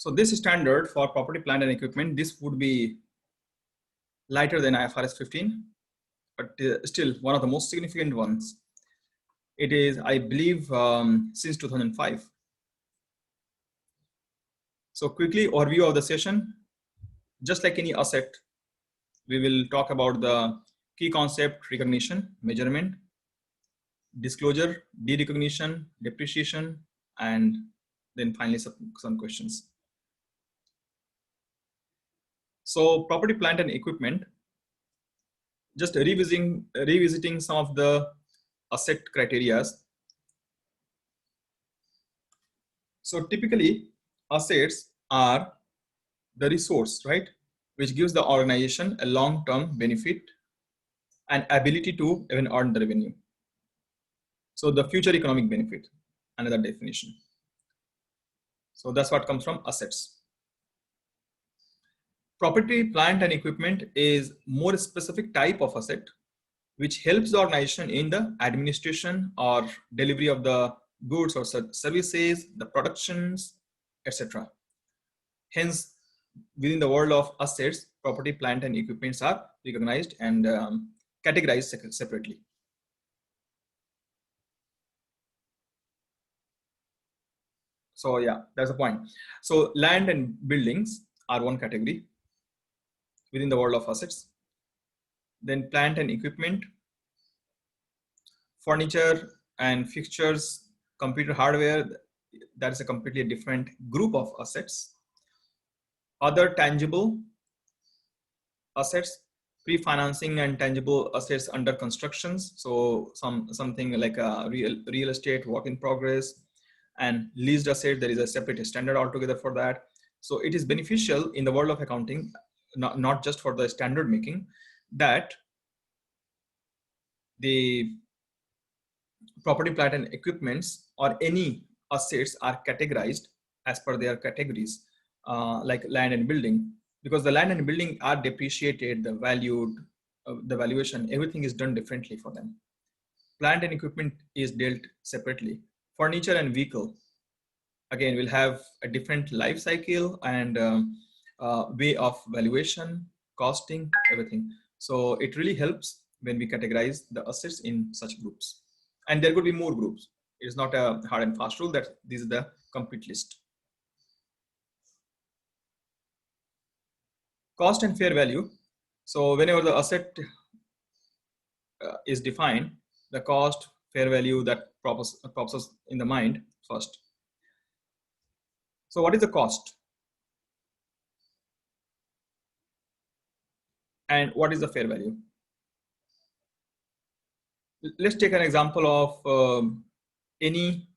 So this standard for property, plant and equipment, this would be lighter than IFRS 15, but still one of the most significant ones. It is, I believe, since 2005. So quickly overview of the session. Just like any asset, we will talk about the key concept: recognition, measurement, disclosure, derecognition, depreciation, and then finally some questions. So property, plant and equipment, just revisiting some of the asset criteria. So typically assets are the resource, right, which gives the organization a long-term benefit and ability to even earn the revenue. So the future economic benefit, another definition. So that's what comes from assets. Property, plant and equipment is more specific type of asset which helps the organization in the administration or delivery of the goods or services, the productions, etc. Hence, within the world of assets, property, plant and equipments are recognized and categorized separately. So yeah, that's the point. So land and buildings are one category within the world of assets. Then plant and equipment, furniture and fixtures, computer hardware, that is a completely different group of assets. Other tangible assets, pre-financing and tangible assets under constructions. So something like a real estate, work in progress, and leased asset, there is a separate standard altogether for that. So it is beneficial in the world of accounting, not just for the standard making, that the property, plant and equipments or any assets are categorized as per their categories, like land and building, because the land and building are depreciated, the valuation, everything is done differently for them. Plant and equipment is dealt separately. Furniture and vehicle, again, will have a different life cycle and way of valuation, costing, everything. So it really helps when we categorize the assets in such groups. And there could be more groups. It is not a hard and fast rule that this is the complete list. Cost and fair value. So whenever the asset is defined, the cost, fair value, that pops us in the mind first. So what is the cost? And what is the fair value? Let's take an example of any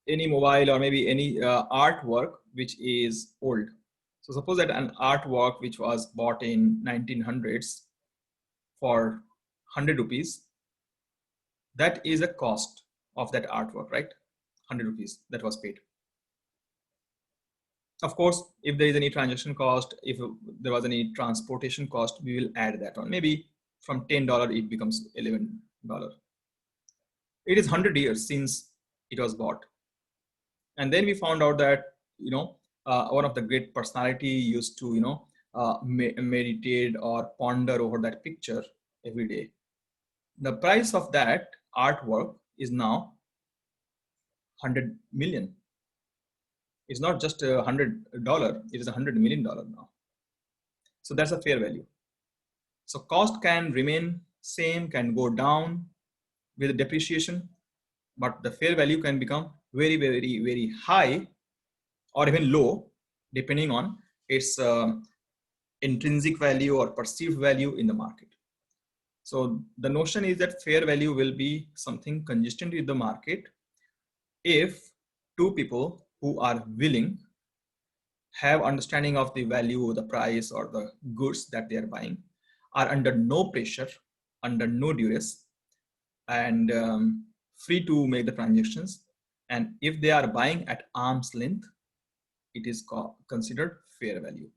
mobile or maybe any artwork which is old. So suppose that an artwork which was bought in 1900s for 100 rupees, that is a cost of that artwork, right? 100 rupees that was paid. Of course, if there is any transaction cost, if there was any transportation cost, we will add that on. Maybe from $10, it becomes $11. It is 100 years since it was bought. And then we found out that, one of the great personality used to, meditate or ponder over that picture every day. The price of that artwork is now 100 million. It's not just $100, it is $100 million now. So that's a fair value. So cost can remain same, can go down with depreciation, but the fair value can become very, very, very high or even low, depending on its intrinsic value or perceived value in the market. So the notion is that fair value will be something consistent with the market if two people who are willing have understanding of the value, the price or the goods that they are buying, are under no pressure, under no duress, and free to make the transactions. And if they are buying at arm's length, it is considered fair value.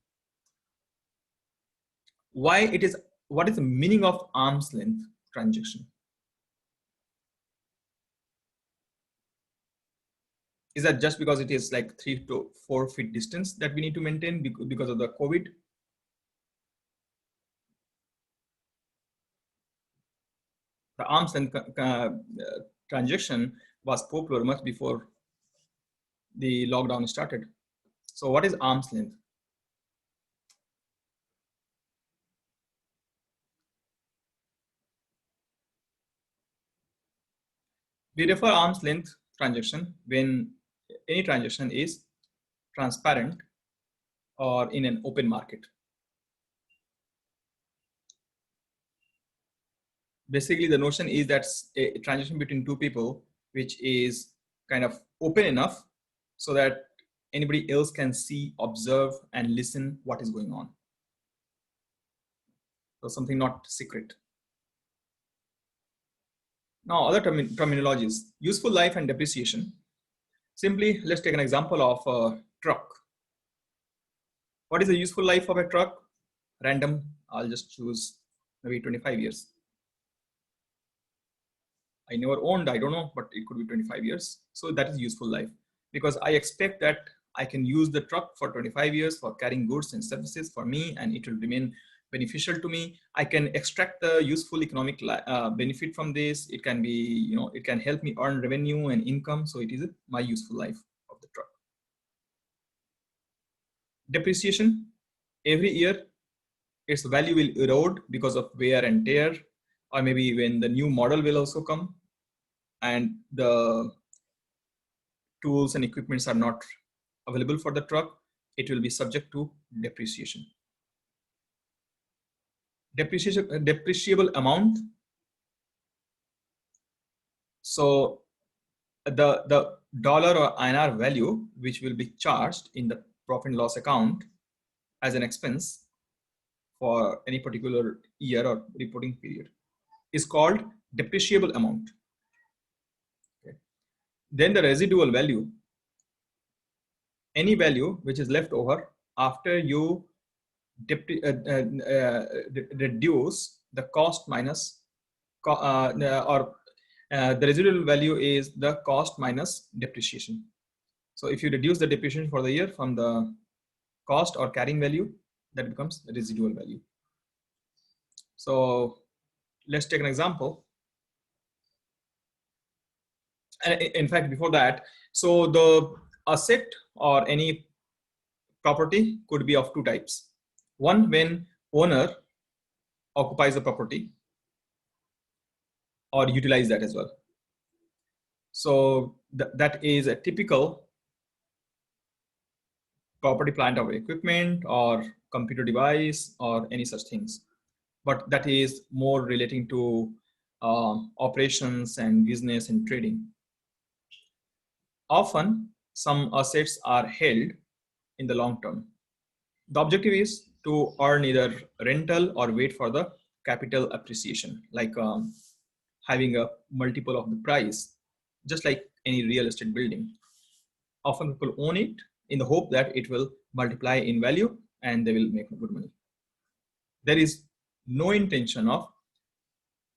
What is the meaning of arm's length transaction? Is that just because it is like 3 to 4 feet distance that we need to maintain because of the COVID? The arm's length transaction was popular much before the lockdown started. So what is arm's length? We refer arm's length transaction when any transaction is transparent or in an open market. Basically, the notion is that a transaction between two people, which is kind of open enough so that anybody else can see, observe, and listen what is going on. So something not secret. Now, other terminologies, useful life and depreciation. Simply, let's take an example of a truck. What is the useful life of a truck? Random, I'll just choose maybe 25 years. I never owned, I don't know, but it could be 25 years. So that is useful life, because I expect that I can use the truck for 25 years for carrying goods and services for me, and it will remain beneficial to me. I can extract the useful economic benefit from this. It can be, it can help me earn revenue and income. So it is my useful life of the truck. Depreciation, every year its value will erode because of wear and tear, or maybe when the new model will also come and the tools and equipments are not available for the truck, it will be subject to depreciation. Depreciable amount. So the dollar or INR value which will be charged in the profit and loss account as an expense for any particular year or reporting period is called depreciable amount. Okay. Then the residual value, any value which is left over after you reduce the cost minus the residual value is the cost minus depreciation. So if you reduce the depreciation for the year from the cost or carrying value, that becomes the residual value. So let's take an example. And in fact, before that, so the asset or any property could be of two types. One, when owner occupies the property or utilize that as well. So that is a typical property, plant or equipment or computer device or any such things. But that is more relating to operations and business and trading. Often, some assets are held in the long term. The objective is to earn either rental or wait for the capital appreciation, like having a multiple of the price, just like any real estate building. Often people own it in the hope that it will multiply in value and they will make good money. There is no intention of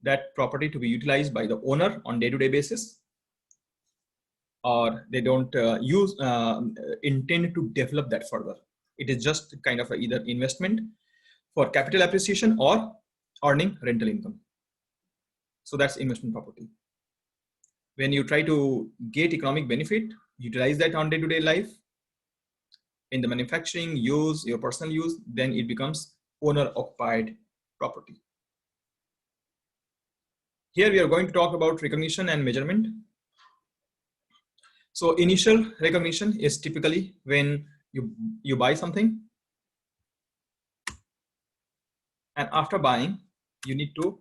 that property to be utilized by the owner on day-to-day basis, or they don't intend to develop that further. It is just kind of either investment for capital appreciation or earning rental income. So that's investment property. When you try to get economic benefit, utilize that on day-to-day life in the manufacturing use, your personal use, then it becomes owner occupied property. Here we are going to talk about recognition and measurement. So initial recognition is typically when you buy something, and after buying, you need to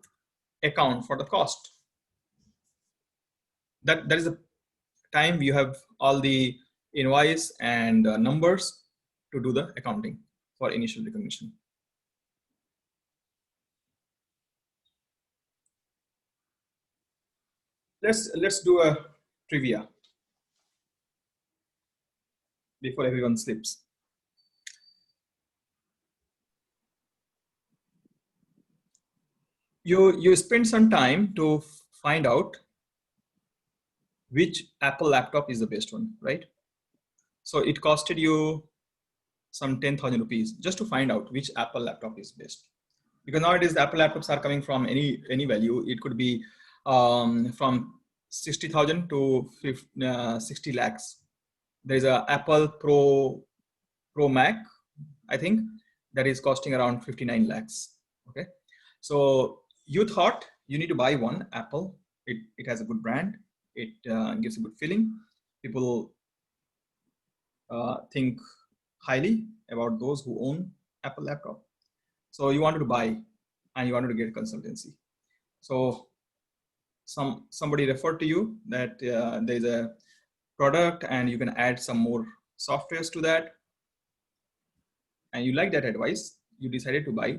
account for the cost. That is the time you have all the invoice and numbers to do the accounting for initial recognition. Let's do a trivia before everyone sleeps. You spend some time to find out which Apple laptop is the best one, right? So it costed you some 10,000 rupees just to find out which Apple laptop is best. Because nowadays the Apple laptops are coming from any value. It could be from 60,000 to 60 lakhs. There's a Apple Pro Mac, I think, that is costing around 59 lakhs. Okay, so you thought you need to buy one Apple. It has a good brand. It gives a good feeling. People think highly about those who own Apple laptop. So you wanted to buy and you wanted to get consultancy. So somebody referred to you that there's a product and you can add some more softwares to that, and you like that advice. You decided to buy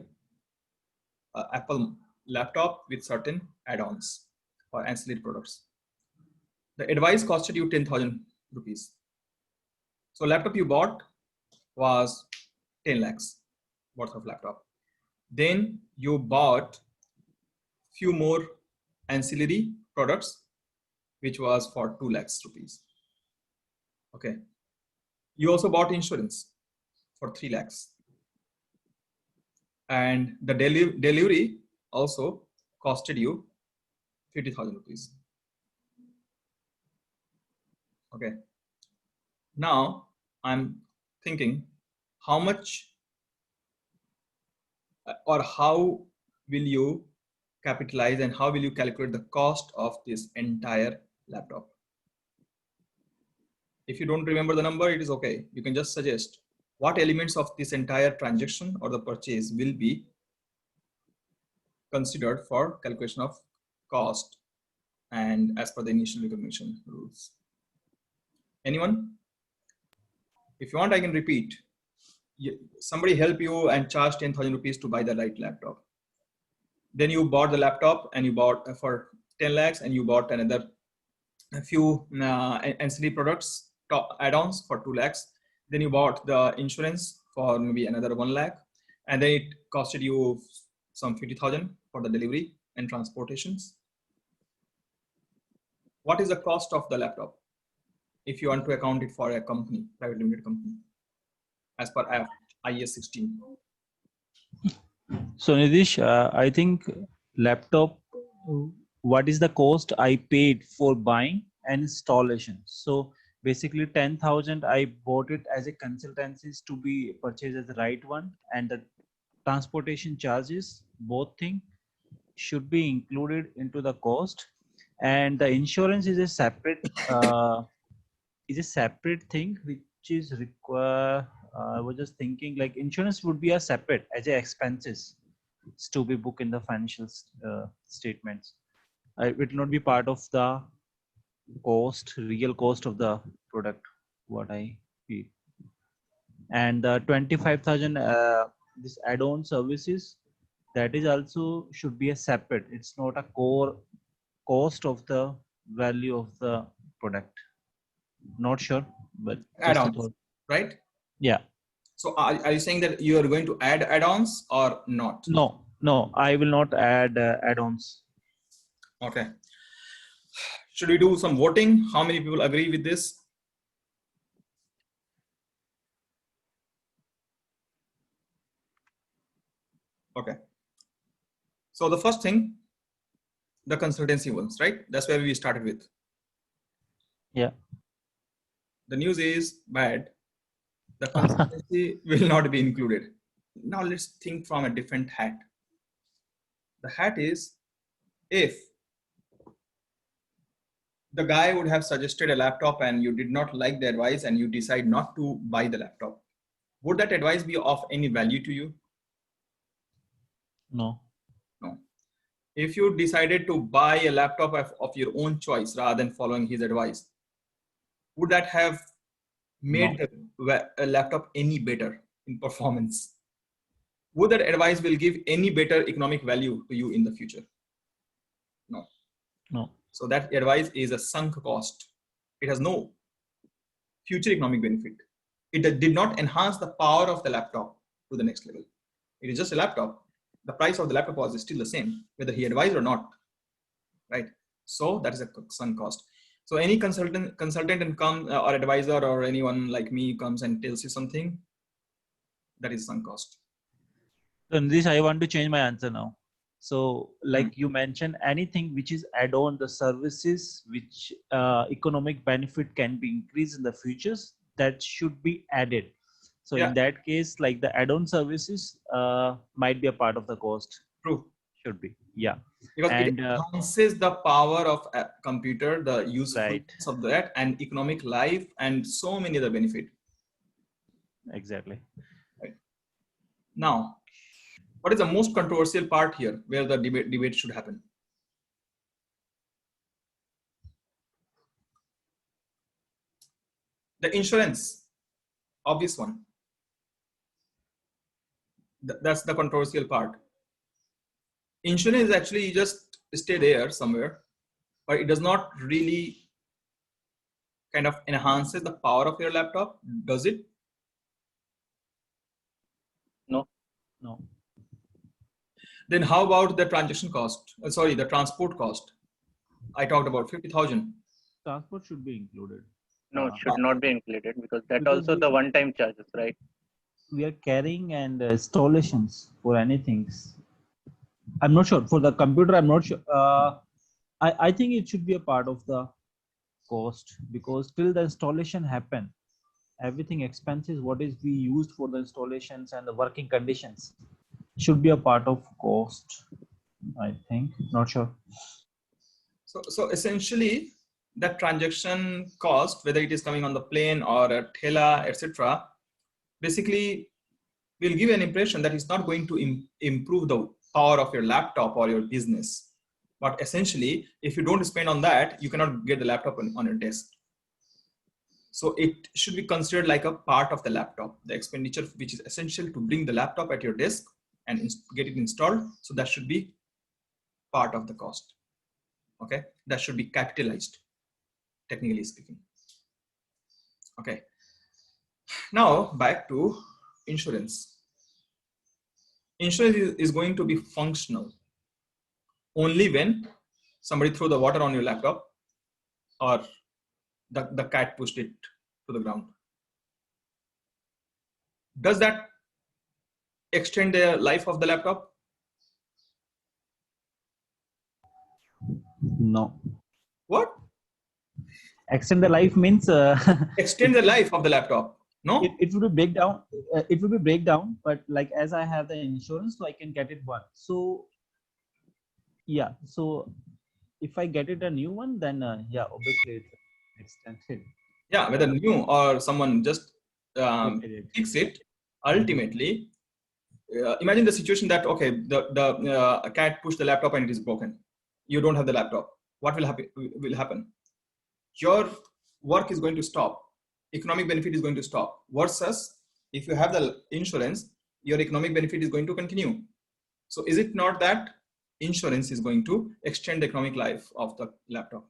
an Apple laptop with certain add-ons or ancillary products. The advice costed you 10,000 rupees. So laptop you bought was 10 lakhs worth of laptop. Then you bought few more ancillary products, which was for 2 lakhs rupees. Okay. You also bought insurance for 3 lakhs. And the delivery also costed you 50,000 rupees. Okay. Now I'm thinking how much or how will you capitalize and how will you calculate the cost of this entire laptop? If you don't remember the number, it is okay. You can just suggest what elements of this entire transaction or the purchase will be considered for calculation of cost and as per the initial recognition rules. Anyone? If you want, I can repeat. Somebody help you and charge 10,000 rupees to buy the right laptop. Then you bought the laptop and you bought for 10 lakhs and you bought a few ancillary products, add-ons for 2 lakhs. Then you bought the insurance for maybe another 1 lakh. And then it costed you some 50,000 for the delivery and transportations. What is the cost of the laptop if you want to account it for a company, private limited company, as per IAS 16? So Nidish, I think laptop, what is the cost I paid for buying and installation? So basically 10,000 I bought it as a consultancies to be purchased as the right one, and the transportation charges, both thing should be included into the cost, and the insurance is a separate thing which is require. I was just thinking like insurance would be a separate as a expenses to be booked in the financial statements. It will not be part of the real cost of the product, what I feel. And the 25,000 this add-on services, that is also should be a separate. It's not a core cost of the value of the product. Not sure, but Add-ons, right? Yeah. So are you saying that you are going to add add-ons or not? No, I will not add add-ons. Okay. Should we do some voting? How many people agree with this? Okay. So the first thing, the consultancy ones, right? That's where we started with. Yeah. The news is bad. The consultancy will not be included. Now let's think from a different hat. The hat is, if the guy would have suggested a laptop and you did not like the advice and you decide not to buy the laptop, would that advice be of any value to you? No. No. If you decided to buy a laptop of your own choice rather than following his advice, would that have made a laptop any better in performance? Would that advice will give any better economic value to you in the future? No. No. So that advice is a sunk cost. It has no future economic benefit. It did not enhance the power of the laptop to the next level. It is just a laptop. The price of the laptop was still the same, whether he advised or not, right? So that is a sunk cost. So any consultant and come or advisor or anyone like me comes and tells you something, that is sunk cost. So in this, I want to change my answer now. So like you mentioned, anything which is add-on the services which economic benefit can be increased in the futures, that should be added. So Yeah, in that case, like the add-on services might be a part of the cost. true. Should be, yeah. Because it And enhances the power of a computer, the right, usefulness of that, and economic life, and so many other benefit. exactly. Right. Now, what is the most controversial part here, where the debate should happen? The insurance, obvious one. That's the controversial part. Insurance is actually just stay there somewhere, but it does not really kind of enhances the power of your laptop, does it? No. No. Then how about the transaction cost? Sorry, the transport cost. I talked about 50,000. Transport should be included. No, it should not be included because that Because also the one-time charges, right? we are carrying and installations for anything. I'm not sure for the computer. I'm not sure. I think it should be a part of the cost because till the installation happen, everything expenses what is we used for the installations and the working conditions should be a part of cost. I think, not sure. So essentially, that transaction cost, whether it is coming on the plane or a Tela, etc., basically will give an impression that it's not going to improve the power of your laptop or your business. But essentially, if you don't spend on that, you cannot get the laptop on your desk. So it should be considered like a part of the laptop, the expenditure which is essential to bring the laptop at your desk and get it installed. So that should be part of the cost. Okay, that should be capitalized, technically speaking. Okay, now back to insurance. Insurance is going to be functional only when somebody threw the water on your laptop or the cat pushed it to the ground. Does that extend the life of the laptop? No. What? Extend the life means Extend the life of the laptop? No? it would be breakdown. It would be breakdown, but like as I have the insurance, so I can get it one. So yeah, so if I get it a new one, then yeah, obviously it's extended. Yeah, whether new or someone just Repeated. fix it, ultimately, imagine the situation that, okay, the cat pushed the laptop and it is broken. You don't have the laptop. What will happen? Your work is going to stop. Economic benefit is going to stop. Versus if you have the insurance, your economic benefit is going to continue. So is it not that insurance is going to extend the economic life of the laptop?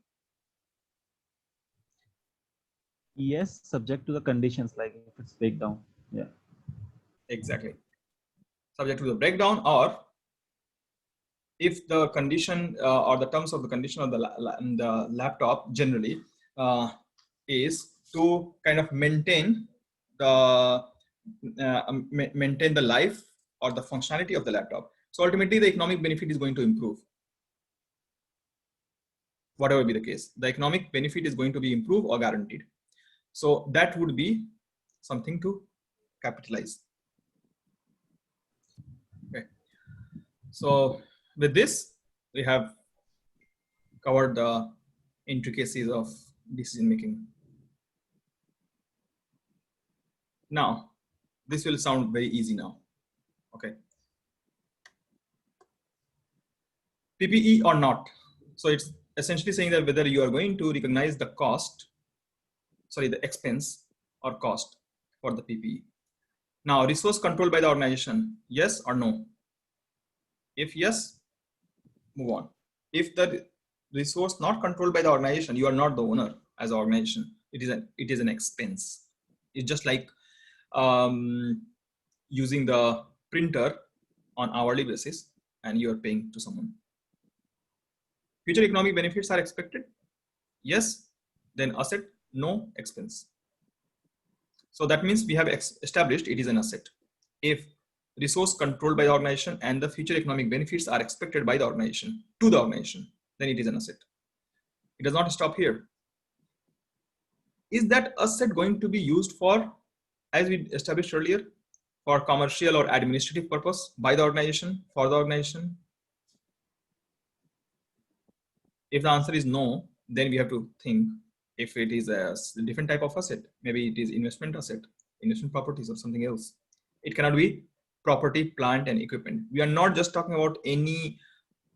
Yes, subject to the conditions, like if it's breakdown. Yeah. Exactly. Subject to the breakdown, or if the condition or the terms of the condition of the laptop generally is to kind of maintain the life or the functionality of the laptop. So ultimately, the economic benefit is going to improve. Whatever be the case, the economic benefit is going to be improved or guaranteed. So that would be something to capitalize. Okay. So with this, we have covered the intricacies of decision making. Now, this will sound very easy now. Okay. PPE or not. So it's essentially saying that whether you are going to recognize the cost, sorry, the expense or cost for the PPE. Now, resource controlled by the organization, yes or no? If yes, move on. If the resource not controlled by the organization, you are not the owner as an organization. It is an expense. It's just like using the printer on hourly basis and you are paying to someone. Future economic benefits are expected. Yes, then asset, no expense. So that means we have established it is an asset. If resource controlled by the organization and the future economic benefits are expected by the organization to the organization, then it is an asset. It does not stop here. Is that asset going to be used for, as we established earlier, for commercial or administrative purpose by the organization, for the organization? If the answer is no, then we have to think if it is a different type of asset. Maybe it is investment asset, investment properties, or something else. It cannot be property, plant, and equipment. We are not just talking about any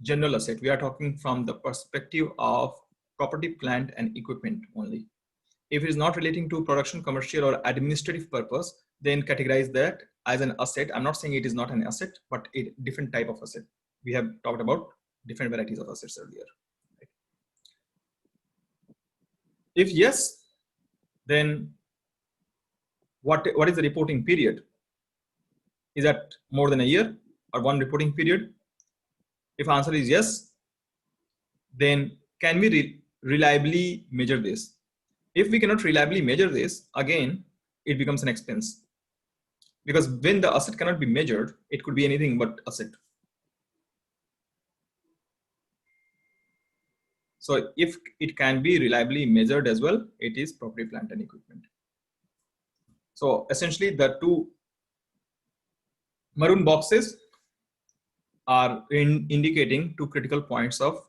general asset. We are talking from the perspective of property, plant, and equipment only. If it is not relating to production, commercial, or administrative purpose, then categorize that as an asset. I'm not saying it is not an asset, but a different type of asset. We have talked about different varieties of assets earlier. If yes, then what is the reporting period? Is that more than a year or one reporting period? If answer is yes, then can we reliably measure this? If we cannot reliably measure this, again, it becomes an expense. Because when the asset cannot be measured, it could be anything but asset. So if it can be reliably measured as well, it is property, plant, and equipment. So essentially the two maroon boxes are indicating two critical points of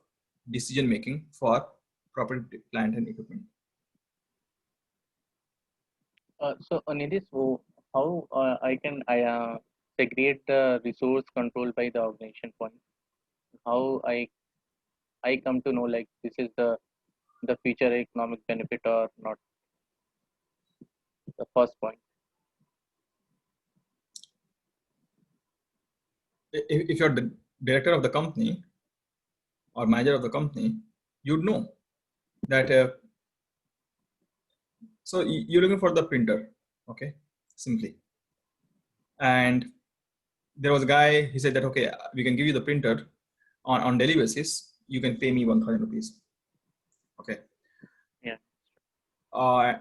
decision making for property, plant, and equipment. So Nidhi, so how I can segregate the resource controlled by the organization point? How I come to know like this is the future economic benefit or not? The first point. If you're the director of the company or manager of the company, you'd know that. So you're looking for the printer, okay, simply. And there was a guy, he said that, okay, we can give you the printer on daily basis. You can pay me 1,000 rupees. Okay. Yeah.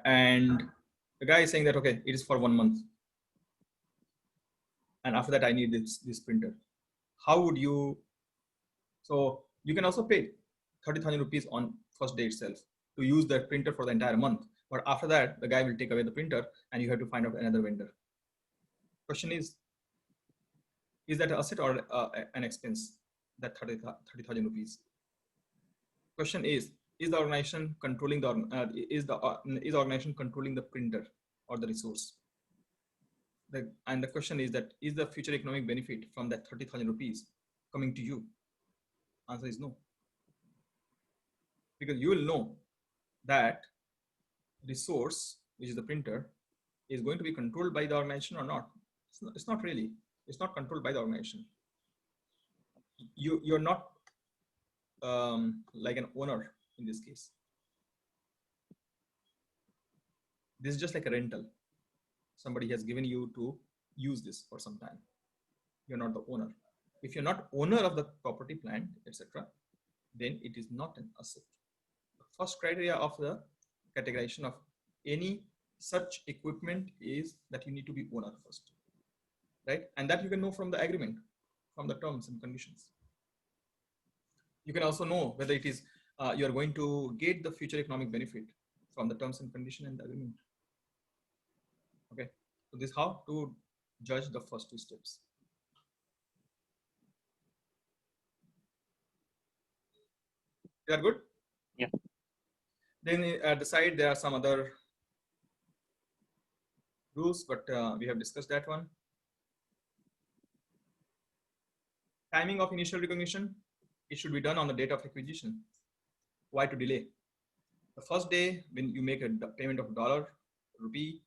And the guy is saying that, okay, it is for 1 month. And after that, I need this printer. How would you? So you can also pay 30,000 rupees on first day itself to use that printer for the entire month. But after that, the guy will take away the printer and you have to find out another vendor. Question is that an asset or an expense, that 30,000 rupees? Question is the organization controlling the, is the organization controlling the printer or the resource? And the question is that, is the future economic benefit from that 30,000 rupees coming to you? Answer is no. Because you will know that resource, which is the printer, is going to be controlled by the organization or not. It's not really. It's not controlled by the organization. You're not like an owner in this case. This is just like a rental. Somebody has given you to use this for some time. You're not the owner. If you're not owner of the property, plant, etc., then it is not an asset. The first criteria of the categorization of any such equipment is that you need to be owner first, right? And that you can know from the agreement, from the terms and conditions. You can also know whether it is you are going to get the future economic benefit from the terms and condition and the agreement. Okay, so this is how to judge the first two steps. They are good? Yeah. Then at the side, there are some other rules, but we have discussed that one. Timing of initial recognition, it should be done on the date of acquisition. Why to delay? The first day when you make a payment of dollar, rupee,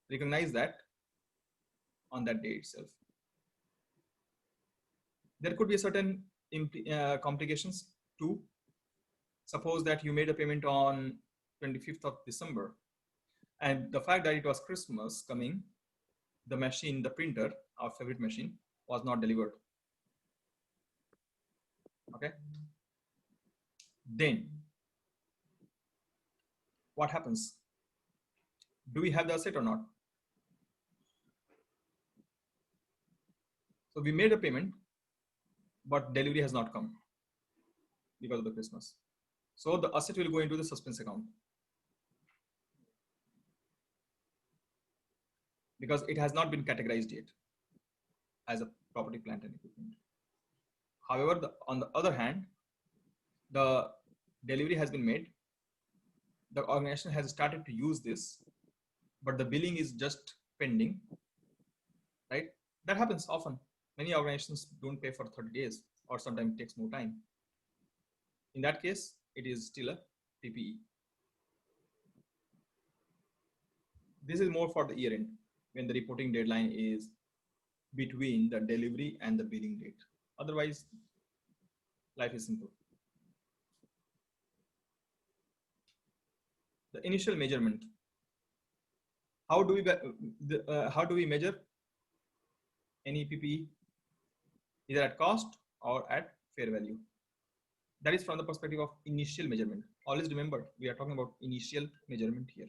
recognize that on that day itself. There could be certain complications too. Suppose that you made a payment on 25th of December, and the fact that it was Christmas coming, the machine, the printer, our favorite machine, was not delivered. Okay. Then what happens? Do we have the asset or not? So we made a payment, but delivery has not come because of the Christmas. So the asset will go into the suspense account because it has not been categorized yet as a property, plant, and equipment. However, on the other hand, the delivery has been made. The organization has started to use this, but the billing is just pending, right? That happens often. Many organizations don't pay for 30 days, or sometimes it takes more time. In that case, it is still a PPE. This is more for the year end when the reporting deadline is between the delivery and the billing date. Otherwise, life is simple. The initial measurement. How do we measure any PPE? Either at cost or at fair value. That is from the perspective of initial measurement. Always remember, we are talking about initial measurement here.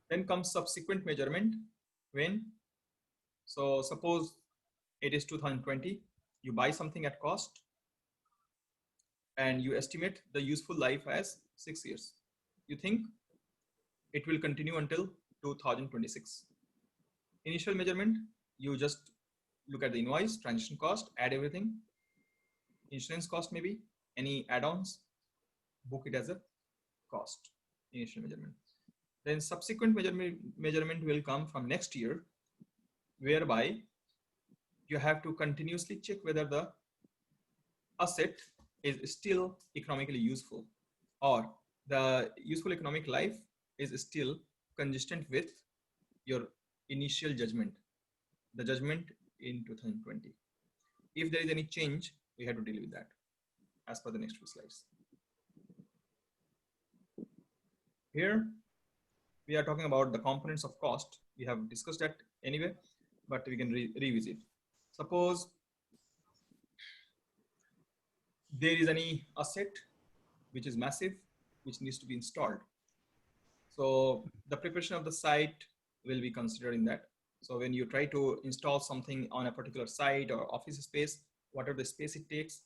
Then comes subsequent measurement. When? So suppose it is 2020, you buy something at cost and you estimate the useful life as 6 years. You think it will continue until 2026. Initial measurement, you just look at the invoice, transaction cost, add everything, insurance cost maybe, any add-ons, book it as a cost, initial measurement. Then subsequent measurement will come from next year, whereby you have to continuously check whether the asset is still economically useful or the useful economic life is still consistent with your initial judgment, the judgment in 2020. If there is any change, we have to deal with that as per the next few slides. Here, we are talking about the components of cost. We have discussed that anyway, but we can revisit. Suppose there is any asset which is massive, which needs to be installed. So the preparation of the site will be considered in that. So when you try to install something on a particular site or office space, whatever the space it takes,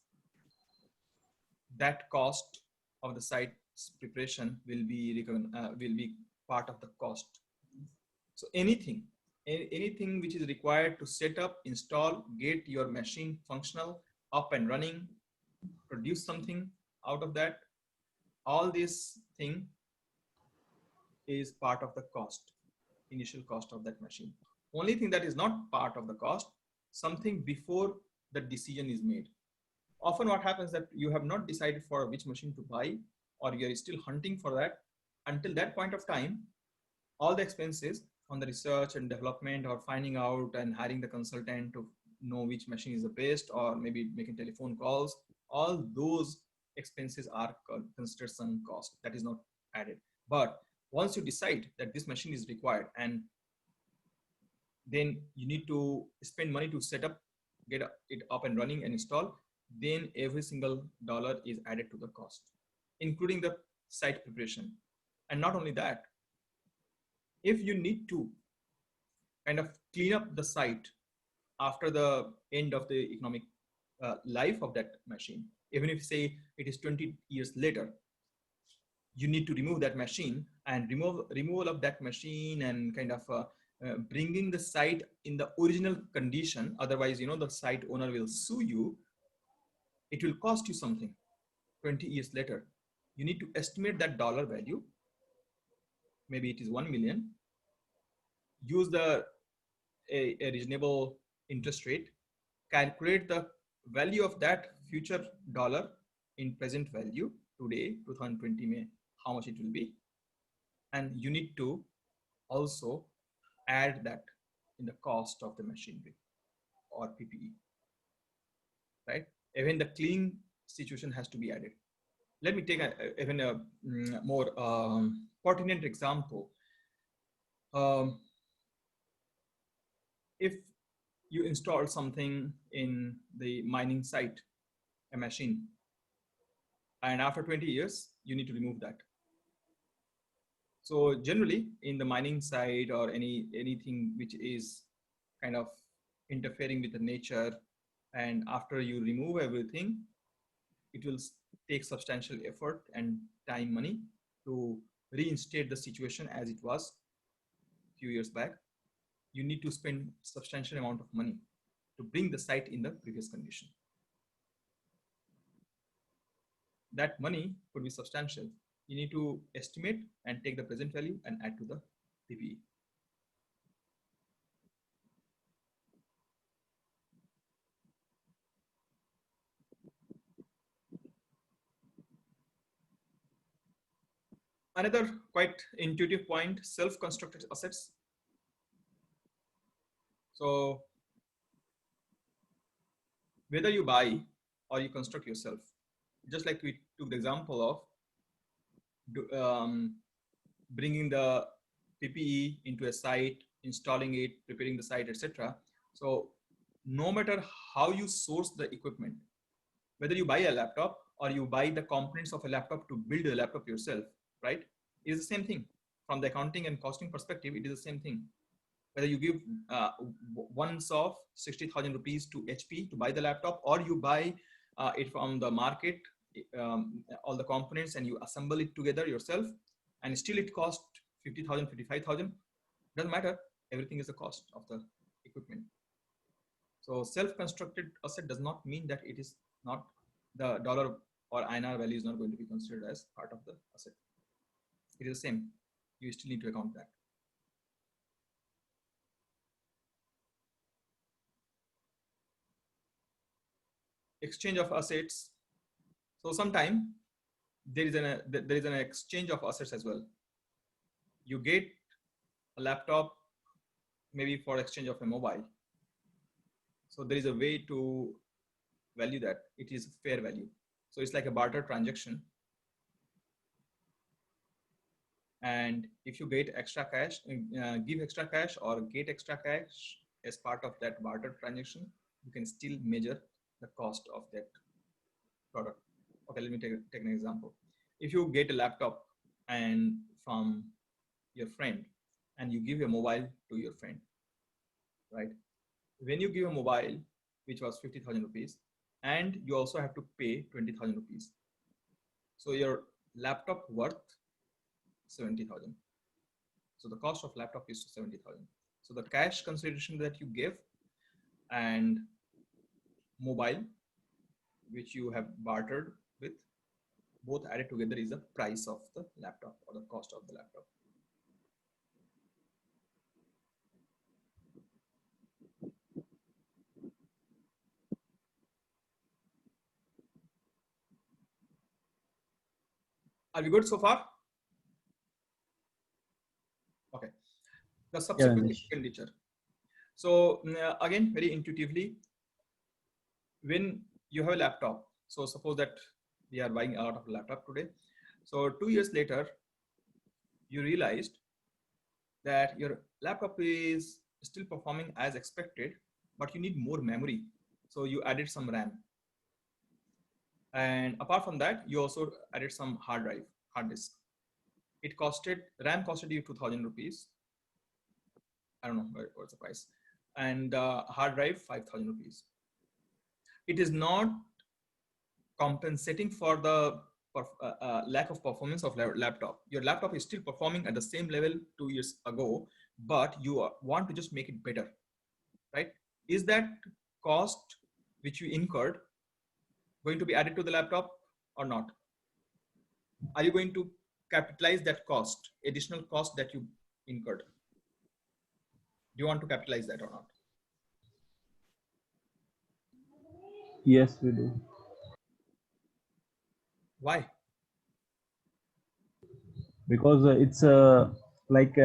that cost of the site's preparation will be part of the cost. So anything which is required to set up, install, get your machine functional, up and running, produce something out of that, all this thing is part of the cost, initial cost of that machine. Only thing that is not part of the cost, something before the decision is made. Often what happens that you have not decided for which machine to buy, or you are still hunting for that. Until that point of time, all the expenses on the research and development or finding out and hiring the consultant to know which machine is the best, or maybe making telephone calls, all those expenses are considered sunk cost. That is not added. But once you decide that this machine is required, and then you need to spend money to set up, get it up and running and install, then every single dollar is added to the cost, including the site preparation. And not only that, if you need to kind of clean up the site after the end of the economic life of that machine, even if say it is 20 years later, you need to remove that machine, and removal of that machine and kind of bringing the site in the original condition. Otherwise, the site owner will sue you. It will cost you something 20 years later. You need to estimate that dollar value. Maybe it is 1 million. Use a reasonable interest rate, calculate the value of that future dollar in present value today, 2020 May, how much it will be. And you need to also add that in the cost of the machinery or PPE, right? Even the cleaning situation has to be added. Let me take even a more pertinent example. If you install something in the mining site, a machine, and after 20 years, you need to remove that. So generally in the mining side or anything which is kind of interfering with the nature, and after you remove everything, it will take substantial effort and time, money to reinstate the situation as it was a few years back. You need to spend substantial amount of money to bring the site in the previous condition. That money could be substantial. You need to estimate and take the present value and add to the PPE. Another quite intuitive point, self-constructed assets. So whether you buy or you construct yourself, just like we took the example of bringing the PPE into a site, installing it, preparing the site, etc. So no matter how you source the equipment, whether you buy a laptop or you buy the components of a laptop to build a laptop yourself, right? It is the same thing. From the accounting and costing perspective, it is the same thing. Whether you give once of 60,000 rupees to HP to buy the laptop, or you buy it from the market, all the components, and you assemble it together yourself, and still it costs 50,000, 55,000, doesn't matter. Everything is the cost of the equipment. So self-constructed asset does not mean that it is not, the dollar or INR value is not going to be considered as part of the asset. It is the same. You still need to account that. Exchange of assets. So sometime there is an exchange of assets as well. You get a laptop maybe for exchange of a mobile. So there is a way to value that. It is fair value. So it's like a barter transaction. And if you get extra cash, give extra cash or get extra cash as part of that barter transaction, you can still measure the cost of that product. Okay, let me take an example. If you get a laptop and from your friend and you give a mobile to your friend, right? When you give a mobile, which was 50,000 rupees, and you also have to pay 20,000 rupees. So your laptop worth 70,000. So the cost of laptop is 70,000. So the cash consideration that you give and mobile, which you have bartered with, both added together is the price of the laptop or the cost of the laptop. Are we good so far? Okay. The subsequent expenditure. So again, very intuitively, when you have a laptop, so suppose that we are buying a lot of laptop today. So 2 years later, you realized that your laptop is still performing as expected, but you need more memory. So you added some RAM. And apart from that, you also added some hard disk. It costed, RAM costed you 2,000 rupees. I don't know what's the price. And hard drive, 5,000 rupees. It is not compensating for the lack of performance of laptop. Your laptop is still performing at the same level 2 years ago, but you want to just make it better, right? Is that cost which you incurred going to be added to the laptop or not? Are you going to capitalize that cost, additional cost that you incurred? Do you want to capitalize that or not? Yes, we do. Why? Because it's like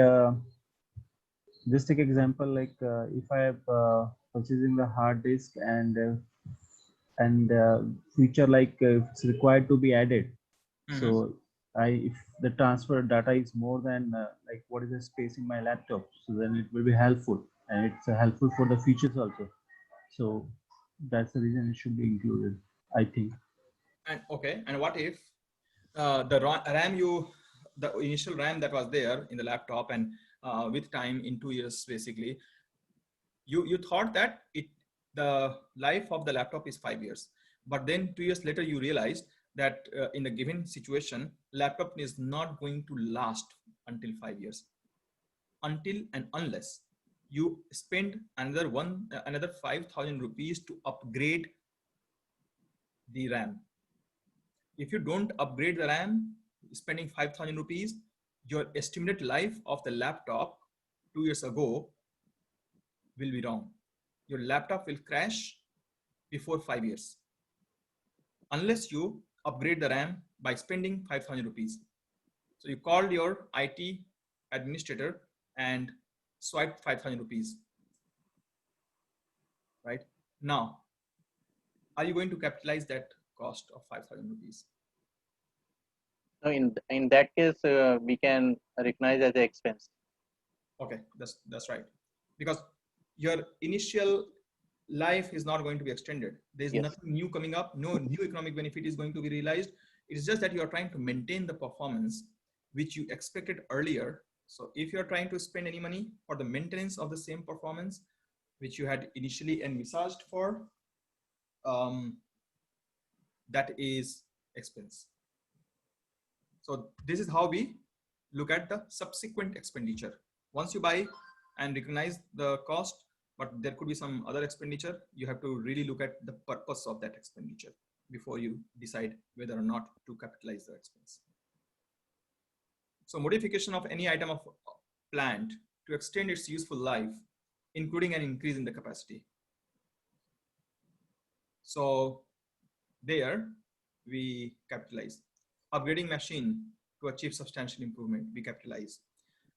just take example, like if I have purchasing the hard disk and future, like if it's required to be added. So if the transfer data is more than like what is the space in my laptop, so then it will be helpful, and it's helpful for the features also. So that's the reason it should be included, I think. And okay, and what if the initial RAM that was there in the laptop, and with time, in 2 years basically, you thought that the life of the laptop is 5 years, but then 2 years later you realized that in a given situation, laptop is not going to last until 5 years, until and unless you spend another 5,000 rupees to upgrade the RAM. If you don't upgrade the RAM, spending 5,000 rupees, your estimated life of the laptop 2 years ago will be wrong. Your laptop will crash before 5 years, unless you upgrade the RAM by spending 5,000 rupees. So you called your IT administrator and swiped 5,000 rupees, right? Now, are you going to capitalize that cost of 5,000 rupees? So in that case, we can recognize as an expense. Okay, that's right. Because your initial life is not going to be extended. There's Yes. nothing new coming up. No new economic benefit is going to be realized. It's just that you are trying to maintain the performance which you expected earlier. So if you're trying to spend any money for the maintenance of the same performance which you had initially envisaged for, that is expense. So this is how we look at the subsequent expenditure. Once you buy and recognize the cost, but there could be some other expenditure, you have to really look at the purpose of that expenditure before you decide whether or not to capitalize the expense. So modification of any item of plant to extend its useful life, including an increase in the capacity. So there we capitalize. Upgrading machine to achieve substantial improvement, we capitalize.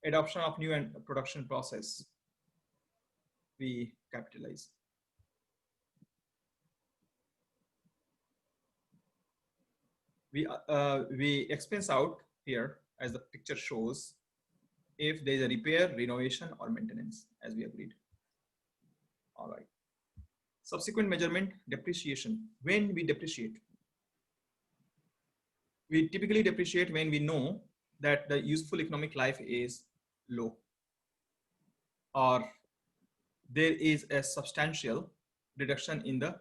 Adoption of new and production process, we capitalize. We expense out here, as the picture shows, if there is a repair, renovation, or maintenance, as we agreed. All right. Subsequent measurement, depreciation. When we depreciate, we typically depreciate when we know that the useful economic life is low, or there is a substantial reduction in the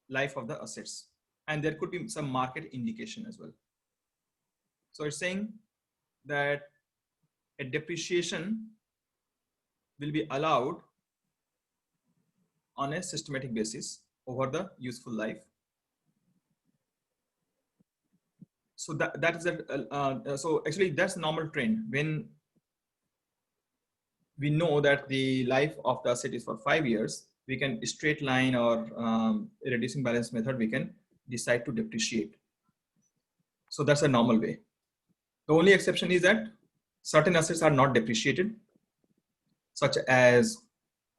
life of the assets, and there could be some market indication as well. So it's saying that a depreciation will be allowed on a systematic basis over the useful life. So that is so actually that's a normal trend. When we know that the life of the asset is for 5 years, we can straight line or reducing balance method, we can decide to depreciate. So that's a normal way. The only exception is that certain assets are not depreciated, such as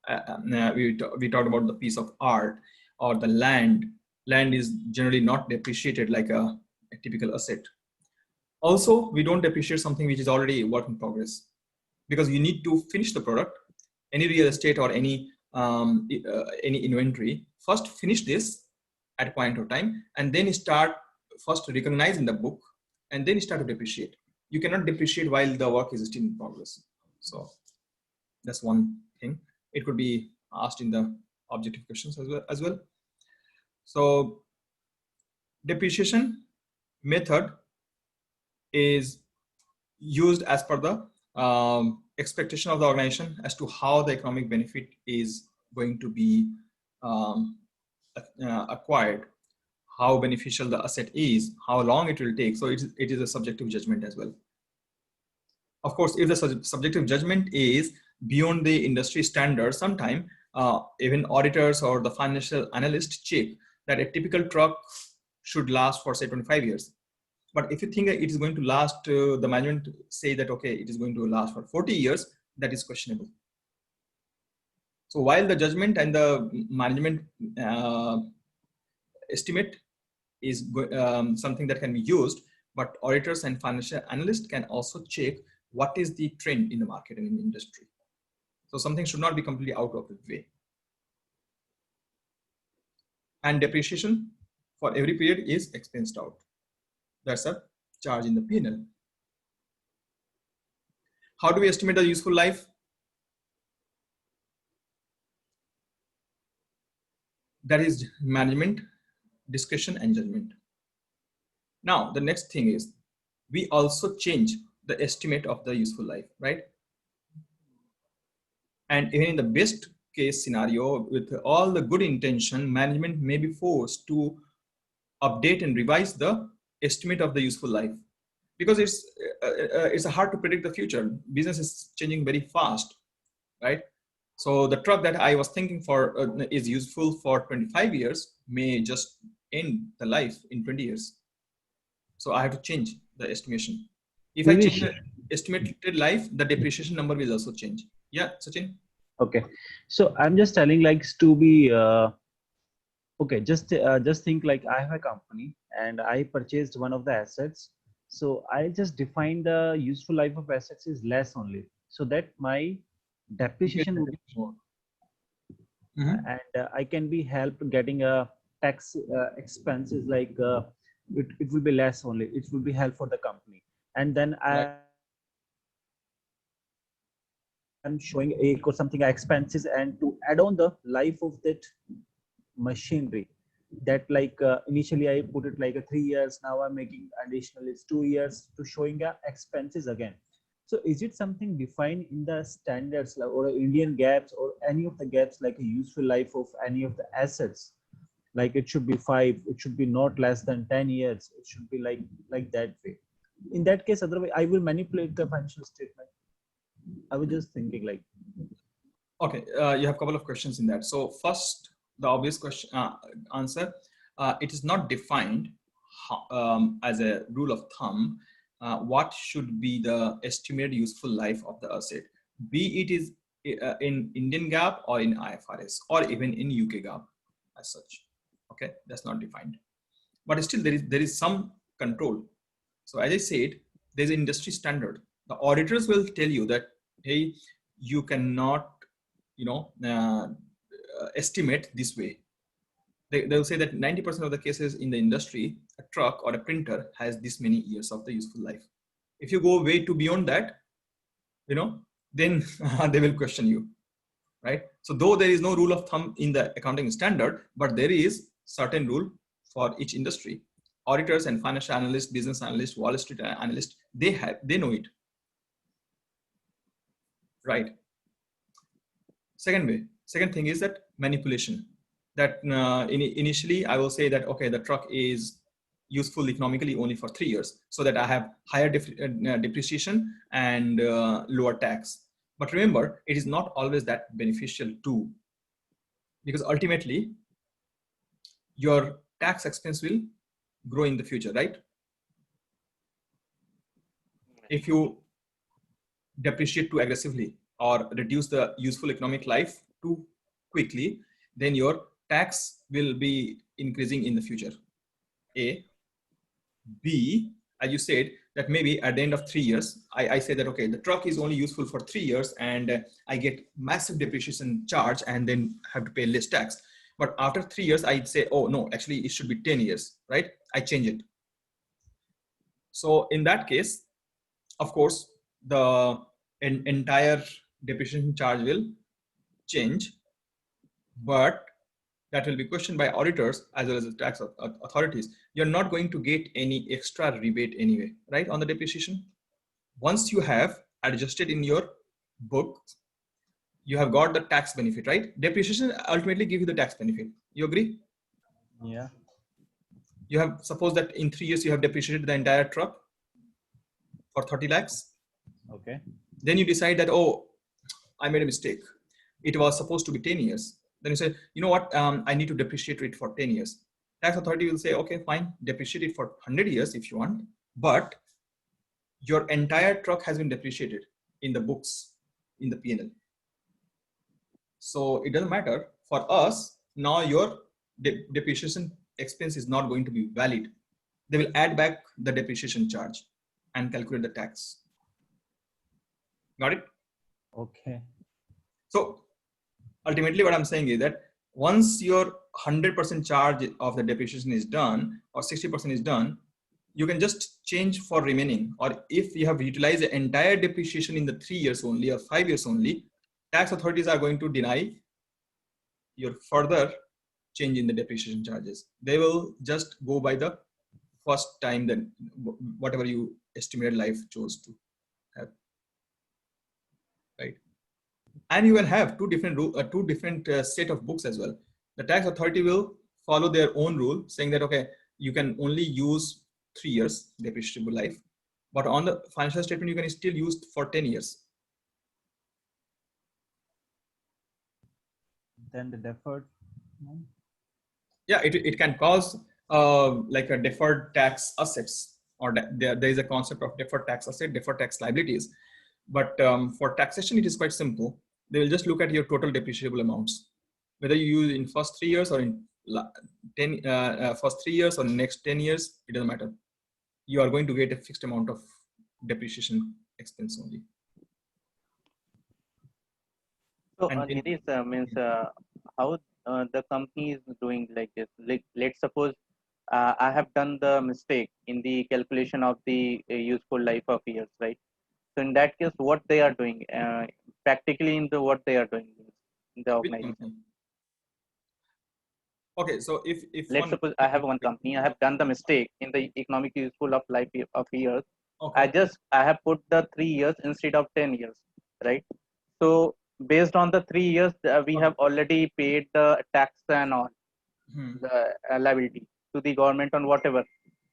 we talked about the piece of art or the land. Land is generally not depreciated like a typical asset. Also, we don't depreciate something which is already a work in progress, because you need to finish the product. Any real estate or any inventory, first finish this at a point of time, and then start first recognizing the book, and then start to depreciate. You cannot depreciate while the work is still in progress. So that's one thing. It could be asked in the objective questions as well. So depreciation method is used as per the expectation of the organization as to how the economic benefit is going to be acquired, how beneficial the asset is, how long it will take. So it is a subjective judgment as well. Of course, if the subjective judgment is beyond the industry standard, sometime even auditors or the financial analysts check that a typical truck should last for say 25 years. But if you think it is going to last, the management say that, okay, it is going to last for 40 years, that is questionable. So while the judgment and the management estimate is something that can be used, but auditors and financial analysts can also check what is the trend in the market and in the industry. So something should not be completely out of the way. And depreciation, for every period is expensed out. That's a charge in the P&L. How do we estimate the useful life? That is management, discretion, and judgment. Now, the next thing is we also change the estimate of the useful life, right? And even in the best case scenario, with all the good intention, management may be forced to update and revise the estimate of the useful life, because it's hard to predict the future. Business is changing very fast, right? So the truck that I was thinking for is useful for 25 years may just end the life in 20 years. So I have to change the estimation. If I change the estimated life, the depreciation number will also change. Yeah, Sachin? Okay. So I'm just telling like to be, okay, just think like I have a company and I purchased one of the assets. So I just define the useful life of assets is less only, so that my depreciation would be more. And I can be helped getting a tax expenses like it will be less only. It will be help for the company. And then Right. I'm showing a or something expenses and to add on the life of that machinery, that like initially I put it like a 3 years, now I'm making additional it's 2 years to showing expenses again. So is it something defined in the standards like, or Indian gaps or any of the gaps, like a useful life of any of the assets? Like it should be 5, it should be not less than 10 years, it should be like that way. In that case, otherwise I will manipulate the financial statement. I was just thinking like, Okay, you have a couple of questions in that. So first, the obvious question answer, it is not defined as a rule of thumb what should be the estimated useful life of the asset, be it is in Indian GAAP or in IFRS or even in UK GAAP as such. Okay, that's not defined, but still there is some control. So as I said, there's an industry standard. The auditors will tell you that, hey, you cannot estimate this way. They'll say that 90% of the cases in the industry, a truck or a printer has this many years of the useful life. If you go way too beyond that, then they will question you, right? So though there is no rule of thumb in the accounting standard, but there is certain rule for each industry. Auditors and financial analysts, business analysts, Wall Street analysts, they know it, right? Second thing is that manipulation. That initially I will say that, okay, the truck is useful economically only for 3 years, so that I have higher depreciation and lower tax. But remember, it is not always that beneficial too, because ultimately your tax expense will grow in the future, right? If you depreciate too aggressively or reduce the useful economic life too quickly, then your tax will be increasing in the future. A. B, as you said, that maybe at the end of 3 years, I say that, okay, the truck is only useful for 3 years and I get massive depreciation charge and then have to pay less tax. But after 3 years, I'd say, oh no, actually it should be 10 years, right? I change it. So in that case, of course, the entire depreciation charge will change, but that will be questioned by auditors as well as the tax authorities. You're not going to get any extra rebate anyway, right, on the depreciation. Once you have adjusted in your book, you have got the tax benefit, right? Depreciation ultimately gives you the tax benefit. You agree? yeah. You have, suppose that in 3 years you have depreciated the entire truck for 30 lakhs. Okay. Then you decide that, oh, I made a mistake. It was supposed to be 10 years. Then you say, you know what, I need to depreciate it for 10 years. Tax authority will say, okay, fine, depreciate it for 100 years if you want, but your entire truck has been depreciated in the books, in the P&L. So it doesn't matter. For us, now your depreciation expense is not going to be valid. They will add back the depreciation charge and calculate the tax. Got it? Okay. So ultimately what I'm saying is that once your 100% charge of the depreciation is done or 60% is done, you can just change for remaining. Or if you have utilized the entire depreciation in the 3 years only or 5 years only, tax authorities are going to deny your further change in the depreciation charges. They will just go by the first time that whatever you estimated life chose to have, right? And you will have two different set of books as well. The tax authority will follow their own rule, saying that okay, you can only use 3 years depreciable life, but on the financial statement you can still use for 10 years. Then the deferred. Yeah, it can cause like a deferred tax assets, or there is a concept of deferred tax asset, deferred tax liabilities. But for taxation, it is quite simple. They will just look at your total depreciable amounts, whether you use in first 3 years or in first 3 years or next 10 years, it doesn't matter. You are going to get a fixed amount of depreciation expense only. So And Nidhi, means how the company is doing like this. Like, let's suppose I have done the mistake in the calculation of the useful life of years, right? So in that case, what they are doing practically in the what they are doing in the which organization. company? Okay, so if Let's suppose I have one company, I have done the mistake in the economic useful of life of years. okay. I have put the 3 years instead of 10 years, right? So based on the 3 years, we have already paid the tax and all the liability to the government on whatever.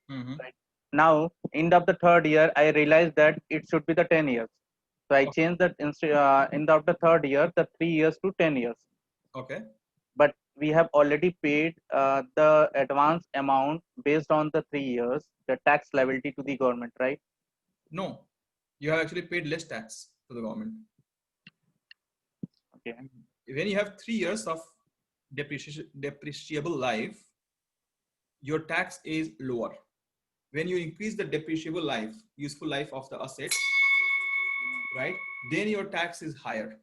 Right? Now, end of the third year, I realized that it should be the 10 years. So I changed that instead end of the third year, the 3 years to 10 years. Okay. But we have already paid the advance amount based on the 3 years, the tax liability to the government, right? No, you have actually paid less tax to the government. Okay. When you have 3 years of depreciable life, your tax is lower. When you increase the depreciable life, useful life of the asset, right, then your tax is higher.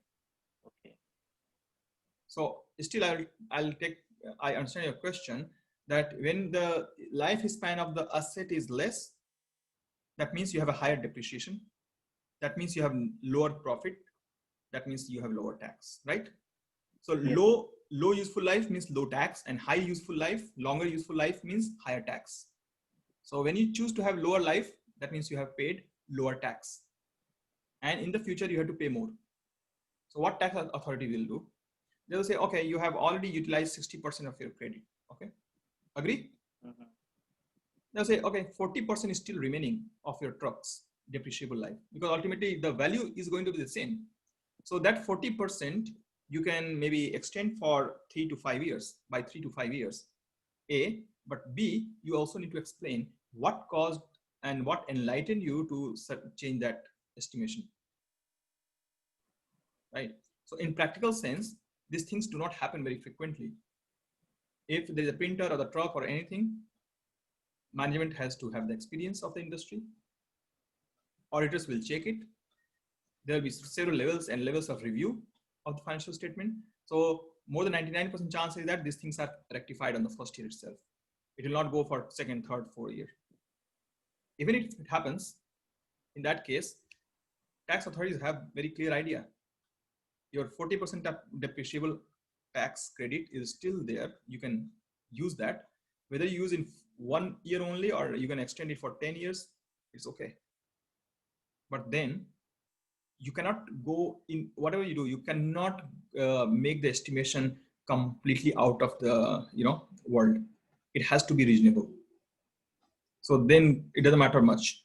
Okay. So still I understand your question that when the lifespan of the asset is less, that means you have a higher depreciation. That means you have lower profit. That means you have lower tax, right? So Yes. low useful life means low tax, and high useful life, longer useful life means higher tax. So when you choose to have lower life, that means you have paid lower tax. And in the future, you have to pay more. So what tax authority will do? They will say, okay, you have already utilized 60% of your credit. Okay, agree? Mm-hmm. They'll say, okay, 40% is still remaining of your truck's depreciable life, because ultimately the value is going to be the same. So that 40% you can maybe extend for 3 to 5 years, by 3 to 5 years. A, but B, you also need to explain what caused and what enlightened you to change that estimation, right? So in practical sense, these things do not happen very frequently. If there's a printer or the truck or anything, management has to have the experience of the industry. Auditors will check it. There will be several levels and levels of review of the financial statement. So more than 99% chance is that these things are rectified on the first year itself. It will not go for second, third, fourth year. Even if it happens, in that case, tax authorities have very clear idea. Your 40% of depreciable tax credit is still there. You can use that. Whether you use in 1 year only or you can extend it for 10 years, it's okay. But then you cannot go in whatever you do, you cannot make the estimation completely out of the world. It has to be reasonable. So then it doesn't matter much.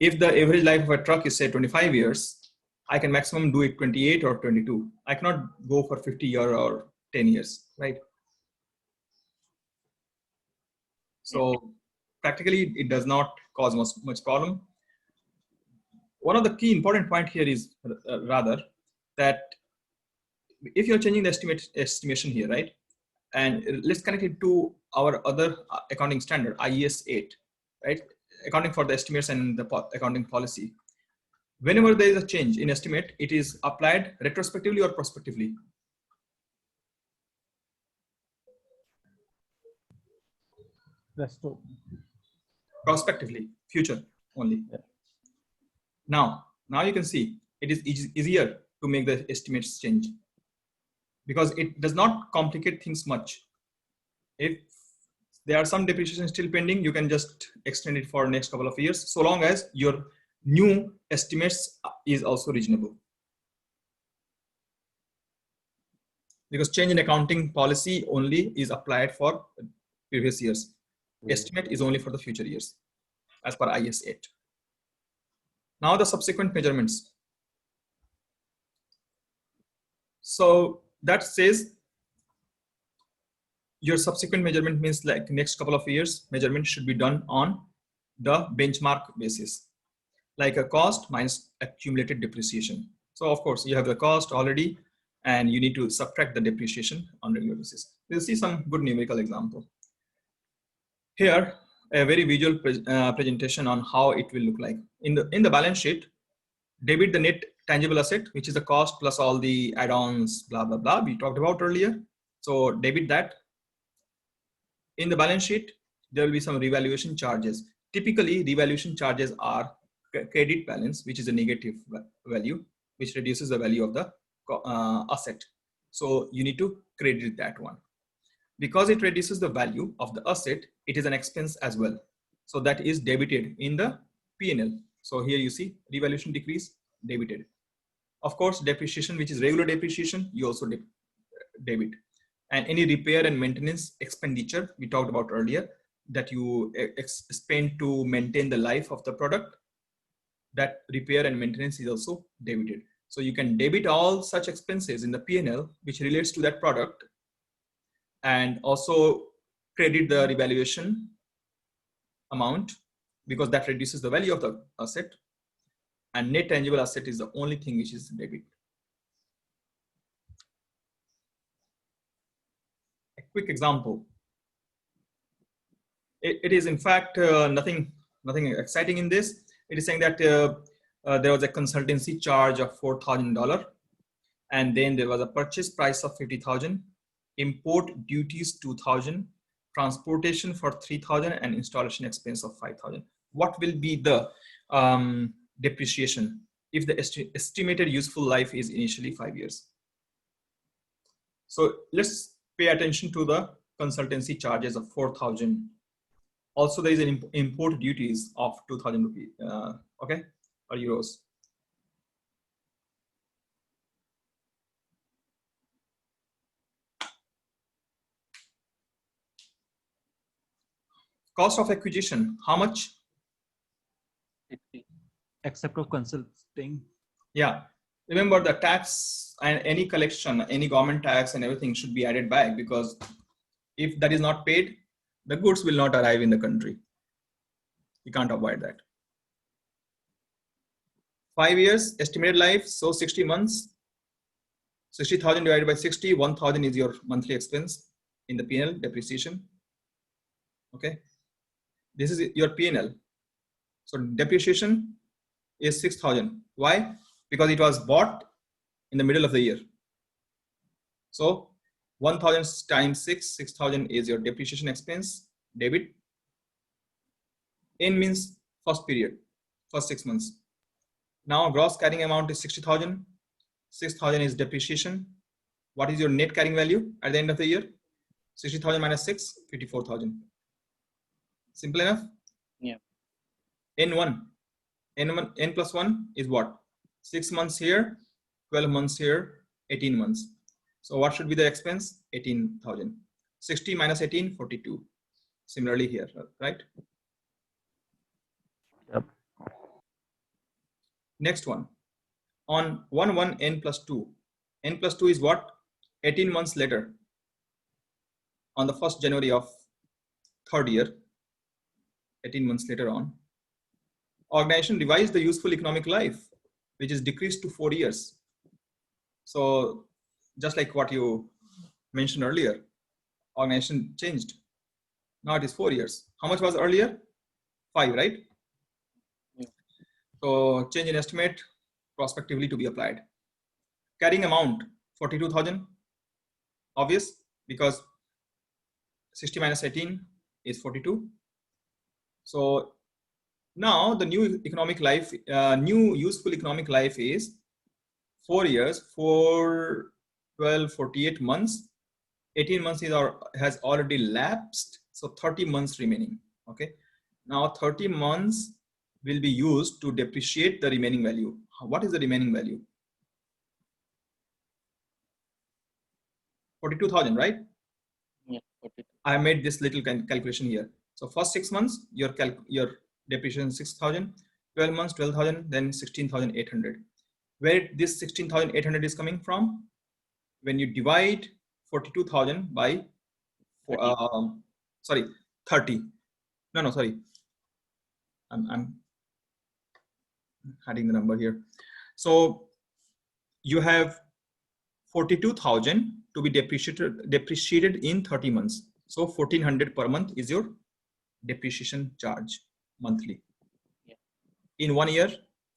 If the average life of a truck is say 25 years, I can maximum do it 28 or 22. I cannot go for 50 years or 10 years, right? So practically it does not cause much problem. One of the key important point here is rather that if you're changing the estimation here, right? And let's connect it to our other accounting standard, IAS 8, right? Accounting for the estimates and the accounting policy. Whenever there is a change in estimate, it is applied retrospectively or prospectively. Resto. Prospectively, future only. Yeah. Now you can see it is easier to make the estimates change because it does not complicate things much. If there are some depreciation still pending, you can just extend it for next couple of years, so long as your new estimates is also reasonable. Because change in accounting policy only is applied for previous years. Estimate is only for the future years as per IAS 8. Now the subsequent measurements. So that says your subsequent measurement means like next couple of years measurement should be done on the benchmark basis, like a cost minus accumulated depreciation. So of course you have the cost already and you need to subtract the depreciation on regular basis. We'll see some good numerical example. Here, a very visual presentation on how it will look like. In the balance sheet, debit the net tangible asset, which is the cost plus all the add-ons, blah, blah, blah, we talked about earlier. So debit that. In the balance sheet, there will be some revaluation charges. Typically, revaluation charges are credit balance, which is a negative value, which reduces the value of the asset. So you need to credit that one. Because it reduces the value of the asset, it is an expense as well. So that is debited in the P&L. So here you see revaluation decrease, debited. Of course, depreciation, which is regular depreciation, you also debit. And any repair and maintenance expenditure we talked about earlier that you spend to maintain the life of the product, that repair and maintenance is also debited. So you can debit all such expenses in the P&L which relates to that product, and also credit the revaluation amount because that reduces the value of the asset, and net tangible asset is the only thing which is debit. A quick example. It is in fact nothing exciting in this. It is saying that there was a consultancy charge of $4,000, and then there was a purchase price of $50,000, import duties $2,000, transportation for $3,000, and installation expense of $5,000. What will be the depreciation if the estimated useful life is initially 5 years? So let's pay attention to the consultancy charges of 4,000. Also, there is an import duties of 2,000 rupees, okay, or euros. Cost of acquisition, how much? Except of consulting. Yeah, remember the tax and any collection, any government tax and everything should be added back, because if that is not paid, the goods will not arrive in the country. You can't avoid that. 5 years estimated life, so 60 months. 60,000 divided by 60, 1,000 is your monthly expense in the P&L, depreciation. Okay, this is your P&L. So depreciation is 6,000. Why? Because it was bought in the middle of the year. So 1,000 times 6,000 is your depreciation expense, debit. N means first period, first 6 months. Now gross carrying amount is 60,000. 6,000 is depreciation. What is your net carrying value at the end of the year? 60,000 minus 6, 54,000. Simple enough? Yeah. N1, N plus 1 is what? 6 months here, 12 months here, 18 months. So what should be the expense? 18,000. 60 minus 18, 42. Similarly here, right? Yep. Next one. On 1 N plus 2. N plus 2 is what? 18 months later. On the 1st January of third year, 18 months later on, organization revised the useful economic life, which is decreased to 4 years. So just like what you mentioned earlier, organization changed. Now it is 4 years. How much was earlier? 5, right? Yeah. So change in estimate prospectively to be applied. Carrying amount 42,000, obvious, because 60 minus 18, is 42. So now the new economic life, new useful economic life is 4 years, 4, 12, 48 months. 18 months has already lapsed, so 30 months remaining. Okay, now 30 months will be used to depreciate the remaining value. What is the remaining value? 42,000, right? Yeah, 42. I made this little calculation here. So first 6 months, your depreciation 6,000, 12 months 12,000, then 16,800. Where this 16,800 is coming from? When you divide 42,000 by 30. No, sorry. I'm adding the number here. So you have 42,000 to be depreciated in 30 months. So 1,400 per month is your depreciation charge monthly. Yeah. In 1 year,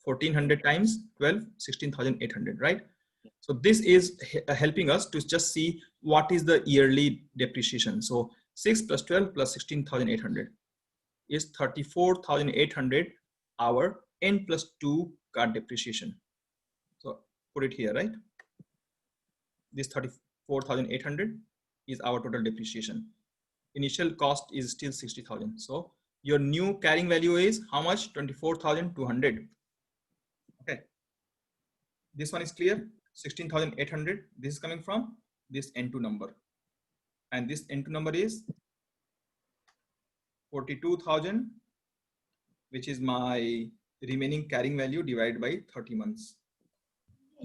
1,400 times 12, 16,800, right? Yeah. So this is helping us to just see what is the yearly depreciation. So 6 plus 12 plus 16,800 is 34,800 our n plus 2 card depreciation. So put it here, right? This 34,800 is our total depreciation. Initial cost is still 60,000. So your new carrying value is how much? 24,200. Okay. This one is clear. 16,800. This is coming from this N2 number. And this N2 number is 42,000, which is my remaining carrying value divided by 30 months.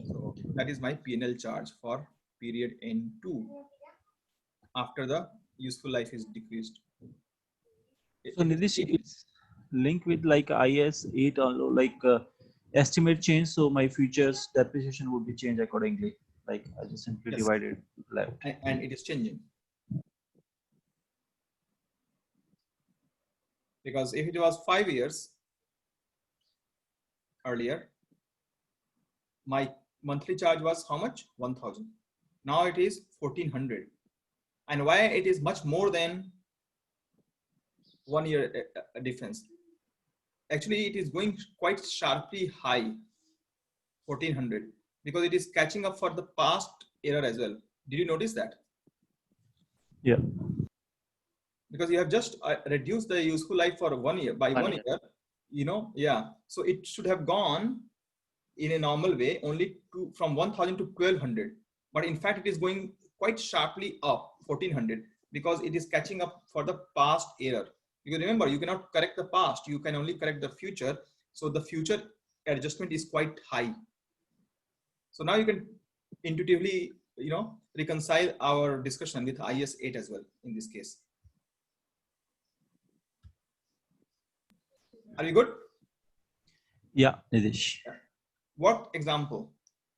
So that is my P&L charge for period N2 after the useful life is decreased. So Nidish, it's linked with like IAS 8 or like estimate change. So my futures depreciation would be changed accordingly. Like I just simply divided left. And it is changing. Because if it was 5 years earlier, my monthly charge was how much? 1,000. Now it is 1,400. And why it is much more than 1 year difference? Actually, it is going quite sharply high, 1,400, because it is catching up for the past error as well. Did you notice that? Yeah. Because you have just reduced the useful life for 1 year by 1 year, you know, yeah. So it should have gone in a normal way only from 1,000 to 1,200. But in fact, it is going quite sharply up 1,400 because it is catching up for the past error. Because remember, you cannot correct the past, you can only correct the future. So the future adjustment is quite high. So now you can intuitively, you know, reconcile our discussion with IAS 8 as well in this case. Are you good? Yeah, Nidish. What example?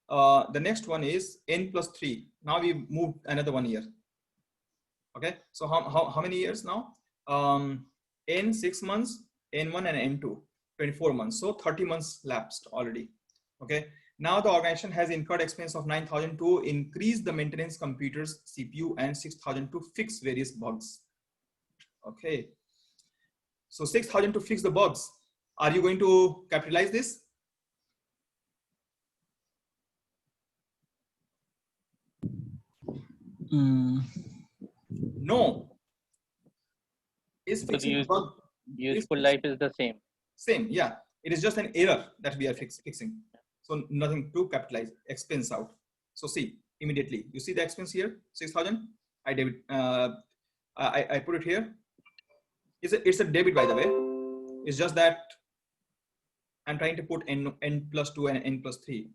The next one is n plus 3. Now we moved another 1 year. Okay, so how many years now? N 6 months, N1 and N2, 24 months. So 30 months lapsed already. Okay, now the organization has incurred expense of 9,000 to increase the maintenance computers CPU and 6,000 to fix various bugs. Okay, so 6,000 to fix the bugs. Are you going to capitalize this? No. Is fixing the bug. Useful life is the same. Same, yeah. It is just an error that we are fixing. So nothing to capitalize, expense out. So see, immediately, you see the expense here, 6,000. I put it here. It's a debit, by the way. It's just that I'm trying to put n plus 2 and n plus 3.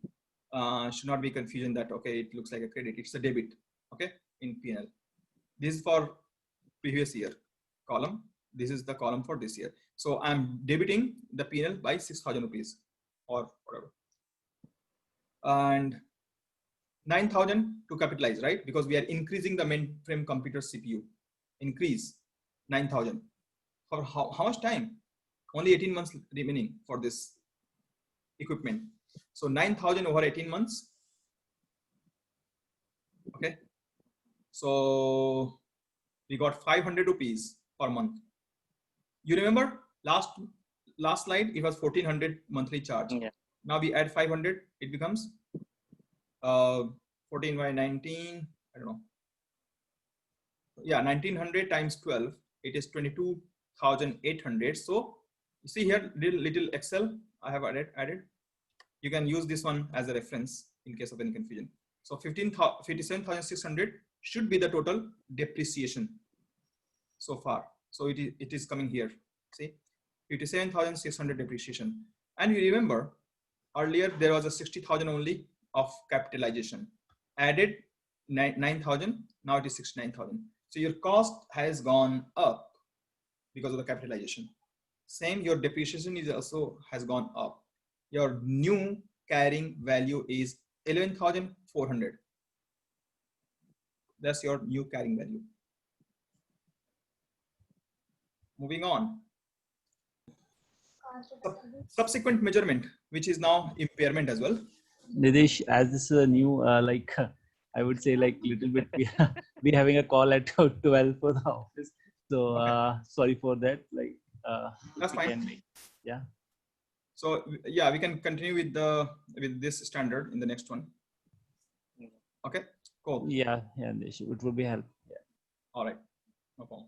Should not be confusion that, okay, it looks like a credit. It's a debit, okay, in P&L. This is for previous year column. This is the column for this year. So I'm debiting the P&L by 6,000 rupees or whatever. And 9,000 to capitalize, right? Because we are increasing the mainframe computer CPU. Increase 9,000. For how much time? Only 18 months remaining for this equipment. So 9,000 over 18 months. Okay. So we got 500 rupees per month. You remember last slide, it was 1400 monthly charge. Yeah. Now we add 500, it becomes 14 by 19, I don't know. Yeah, 1900 times 12, it is 22,800. So you see here, little Excel I have added. You can use this one as a reference in case of any confusion. So 57,600 should be the total depreciation so far. So it is coming here. See, 57,600 depreciation. And you remember earlier there was a 60,000 only of capitalization. Added 9,000. Now it is 69,000. So your cost has gone up because of the capitalization. Same, your depreciation is also has gone up. Your new carrying value is 11,400. That's your new carrying value. Moving on. Subsequent measurement, which is now impairment as well. Nidesh, as this is a new, I would say like little bit, we having a call at 12 for the office. So sorry for that. Like that's fine. Yeah. So yeah, we can continue with this standard in the next one. Okay, cool. Yeah, Nidesh, it would be helpful. Yeah. All right, no problem.